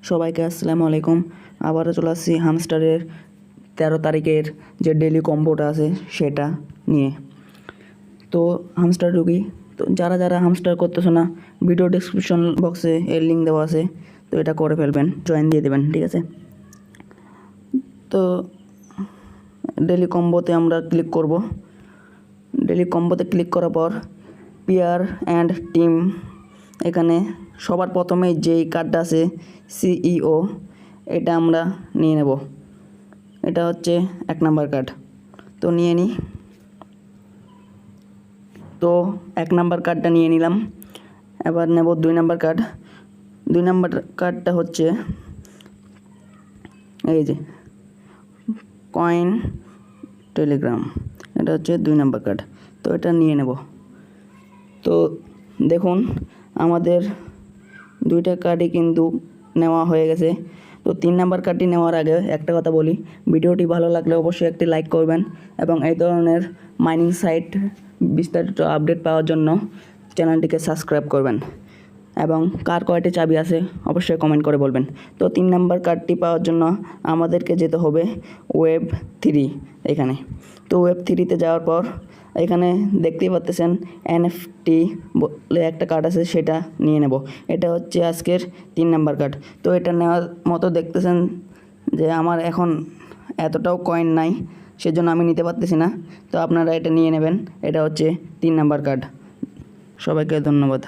সবাইকে আসসালামু আলাইকুম। আবারও চলে আসছি হামস্টারের 13 তারিখের যে ডেলি কম্বোটা আছে সেটা নিয়ে। তো হামস্টার ঢুকি। তো যারা যারা হামস্টার করতেছো না, ভিডিও ডেসক্রিপশন বক্সে এর লিঙ্ক দেওয়া আছে, তো এটা করে ফেলবেন, জয়েন দিয়ে দেবেন, ঠিক আছে। তো ডেলি কম্বোতে আমরা ক্লিক করব। ডেলি কম্বোতে ক্লিক করার পর পেয়ার অ্যান্ড টিম, এখানে সবার প্রথমে যেই কার্ডটা আছে সিইও, এটা আমরা নিয়ে নেব। এটা হচ্ছে 1 নাম্বার কার্ড, তো নিয়ে নিই। তো 1 নাম্বার কার্ডটা নিয়ে নিলাম। এবার নেব 2 নাম্বার কার্ড। 2 নাম্বার কার্ডটা হচ্ছে এই যে কয়েন টেলিগ্রাম, এটা হচ্ছে 2 নাম্বার কার্ড, তো এটা নিয়ে নেব। তো দেখুন আমাদের 2টা কার্ডই কিন্তু নেওয়া হয়ে গেছে। তো 3 নাম্বার কার্ডটি নেওয়ার আগে একটা কথা বলি, ভিডিওটি ভালো লাগলে অবশ্যই একটি লাইক করবেন এবং এই ধরনের মাইনিং সাইট বিস্তারিত আপডেট পাওয়ার জন্য চ্যানেলটিকে সাবস্ক্রাইব করবেন এবং কার কয়টি চাবি আছে অবশ্যই কমেন্ট করে বলবেন। তো 3 নাম্বার কার্ডটি পাওয়ার জন্য আমাদেরকে যেতে হবে ওয়েব 3 এখানে। তো ওয়েব 3-তে যাওয়ার পর এখানে দেখতেই পাচ্ছেন এনএফটি বলে একটা কার্ড আছে, সেটা নিয়ে নেব। এটা হচ্ছে আজকের 3 নাম্বার কার্ড। তো এটা নেওয়ার মতো দেখতেছেন যে আমার এখন এতটাও কয়েন নাই, সেজন্য আমি নিতে পারতেছি না। তো আপনারা এটা নিয়ে নেবেন, এটা হচ্ছে 3 নাম্বার কার্ড। সবাইকে ধন্যবাদ।